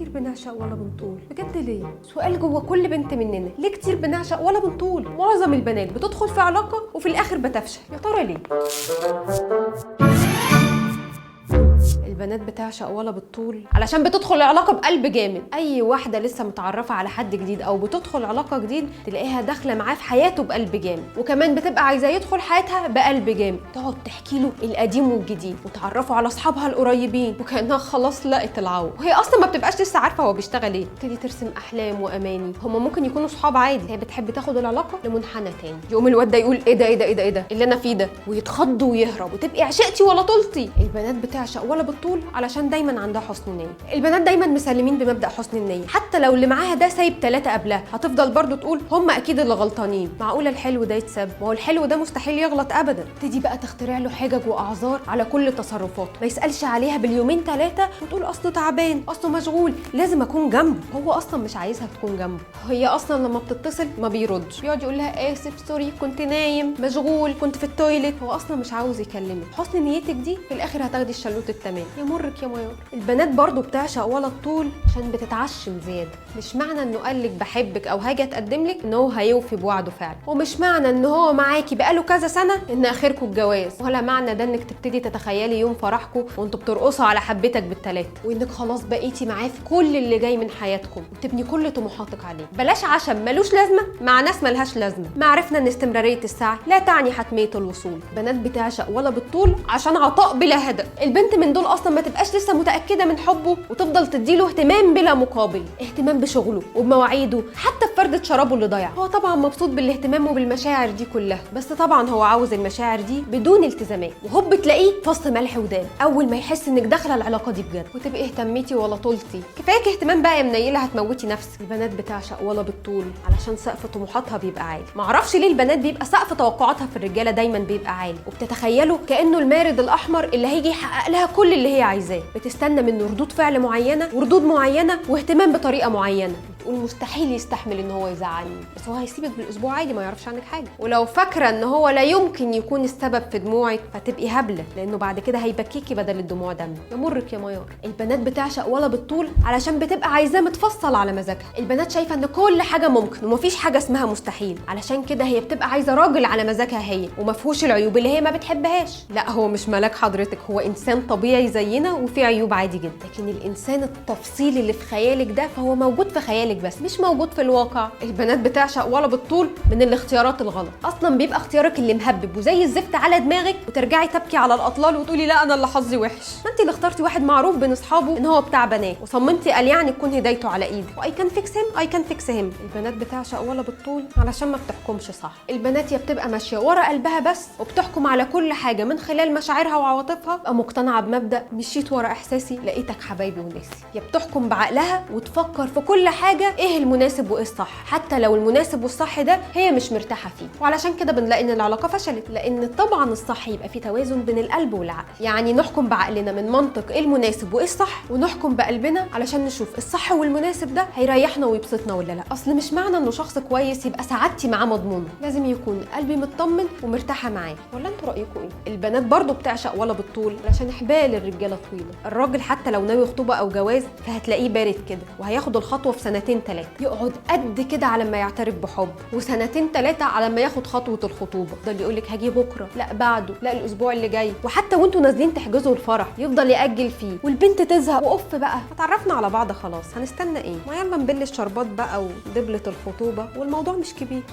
كتير بنعشق ولا بنطول؟ بجد ليه؟ سؤال جوه كل بنت مننا، ليه كتير بنعشق ولا بنطول؟ معظم البنات بتدخل في علاقة وفي الآخر بتفشل، يا ترى ليه؟ البنات بتعشق ولا بالطول علشان بتدخل علاقه بقلب جامد. اي واحده لسه متعرفه على حد جديد او بتدخل علاقه جديد تلاقيها داخله معاه في حياته بقلب جامد، وكمان بتبقى عايزاه يدخل حياتها بقلب جامد، تقعد تحكي له القديم والجديد وتعرفه على اصحابها القريبين وكانها خلاص لقت العو، وهي اصلا ما بتبقاش لسه عارفه هو بيشتغل ايه. تبتدي ترسم احلام واماني، هما ممكن يكونوا صحاب عادي، هي بتحب تاخد العلاقه لمنحنى تاني. يقوم الواد ده يقول ايه ده ايه ده ايه ده ايه ده اللي انا فيه ده، ويتخض ويهرب وتبقي عشقتي ولا طولتي. البنات بتعشق ولا بالطول علشان دايما عندها حسن نيه. البنات دايما مسلمين بمبدا حسن النيه، حتى لو اللي معاها ده سايب 3 قبلها هتفضل برضو تقول هم اكيد اللي غلطانين، معقوله الحلو ده يتساب؟ ما هو الحلو ده مستحيل يغلط ابدا. تدي بقى تخترع له حجج واعذار على كل تصرفاته، ما يسالش عليها باليومين 3 وتقول اصله تعبان اصله مشغول لازم اكون جنبه. هو اصلا مش عايزها تكون جنبه، هي اصلا لما بتتصل ما بيردش، بيقعد يقول لها اسف سوري كنت نايم مشغول كنت في التويليت، هو اصلا مش عاوز يكلمك. حسن نيتك دي في الاخر هتاخدي الشلوت التمام. يمرك يا ميار. البنات برضو بتعشق ولا الطول عشان بتتعشم زياده. مش معنى انه قال لك بحبك او هاجي اتقدم لك ان هو هيوفي بوعده فعلا، ومش معنى ان هو معاكي بقاله كذا سنه ان اخركم الجواز، ولا معنى ده انك تبتدي تتخيلي يوم فرحكم وانتوا بترقصوا على حبتك بالثلاثه، وانك خلاص بقيتي معاه في كل اللي جاي من حياتكم وتبني كل طموحاتك عليه. بلاش عشم ملوش لازمه مع ناس ملهاش لازمه. ما عرفنا ان استمراريه السعي لا تعني حتميه الوصول. بنات بتعشق ولا بالطول عشان عطاء بلا هدف. البنت من دول اصلا ما تبقاش لسه متاكده من حبه وتفضل تديله اهتمام بلا مقابل، اهتمام بشغله وبمواعيده حتى بفردة شرابه اللي ضايع. هو طبعا مبسوط بالاهتمام وبالمشاعر دي كلها، بس طبعا هو عاوز المشاعر دي بدون التزامات، وهوب تلاقيه فص ملح وداب اول ما يحس انك داخله العلاقه دي بجد، وتبقي اهتميتي ولا طولتي. كفايك اهتمام بقى يا منيله هتموتي نفسك. البنات بتعشق ولا بالطول علشان سقف طموحاتها بيبقى عالي. معرفش ليه البنات بيبقى سقف توقعاتها في الرجاله دايما بيبقى عالي، وبتتخيله كانه المارد الاحمر اللي هيجي يحقق لها كل اللي هي عايزاه. بتستنى منه ردود فعل معينه وردود معينه واهتمام بطريقه معينه، تقول مستحيل يستحمل ان هو يزعلني، بس هو هيسيبك بالاسبوع عادي ما يعرفش عنك حاجه. ولو فاكره ان هو لا يمكن يكون السبب في دموعك فتبقي هبله، لانه بعد كده هيبكيكي بدل الدموع دم. يمرك يا ميار. البنات بتعشق ولا بالطول علشان بتبقى عايزاه متفصل على مزاجها. البنات شايفه ان كل حاجه ممكن ومفيش حاجه اسمها مستحيل، علشان كده هي بتبقى عايزه راجل على مزاجها هي وما فيهوش العيوب اللي هي ما بتحبهاش. لا هو مش ملاك حضرتك، هو انسان طبيعي زينا وفيه عيوب عادي جدا، لكن الانسان التفصيلي اللي في خيالك ده فهو موجود في خيالك بس مش موجود في الواقع. البنات بتعشق ولا بالطول من الاختيارات الغلط. اصلا بيبقى اختيارك اللي مهبب وزي الزفت على دماغك وترجعي تبكي على الاطلال وتقولي لا انا اللي حظي وحش. ما انت اللي اخترتي واحد معروف بين اصحابه ان هو بتاع بنات وصممتي قال يعني تكون هدايته على ايدك، واي كان فيكس هيم اي كان فيكس هيم. البنات بتعشق ولا بالطول علشان ما بتحكمش صح. البنات يا بتبقى ماشيه ورا قلبها بس وبتحكم على كل حاجه من خلال مشاعرها وعواطفها، بقى مقتنعه بمبدا مشيت ورا احساسي لقيتك حبايبي وناسي. يا بتحكم بعقلها وتفكر في كل حاجه ايه المناسب وايه الصح، حتى لو المناسب والصح ده هي مش مرتاحه فيه، وعلشان كده بنلاقي ان العلاقه فشلت. لان طبعا الصح يبقى فيه توازن بين القلب والعقل، يعني نحكم بعقلنا من منطق ايه المناسب وايه الصح، ونحكم بقلبنا علشان نشوف الصح والمناسب ده هيريحنا ويبسطنا ولا لا. اصل مش معنى انه شخص كويس يبقى سعادتي معاه مضمونه، لازم يكون قلبي مطمن ومرتاحه معاه. ولا انتوا رايكم ايه؟ البنات برضو بتعشق ولا بالطول علشان حبال الرجاله طويله. الراجل حتى لو ناوي خطوبه او جواز فهتلاقيه بارد كده وهياخد الخطوه في 2 3 سنين، يقعد قد كده على ما يعترف بحب، و2 3 على ما ياخد خطوه الخطوبه. يفضل يقول لك هاجي بكره، لا بعده، لا الاسبوع اللي جاي، وحتى وانتوا نازلين تحجزوا الفرح يفضل ياجل فيه، والبنت تزهق وقف بقى اتعرفنا على بعض خلاص هنستنى ايه؟ ما يلا نبل الشربات بقى ودبله الخطوبه والموضوع مش كبير.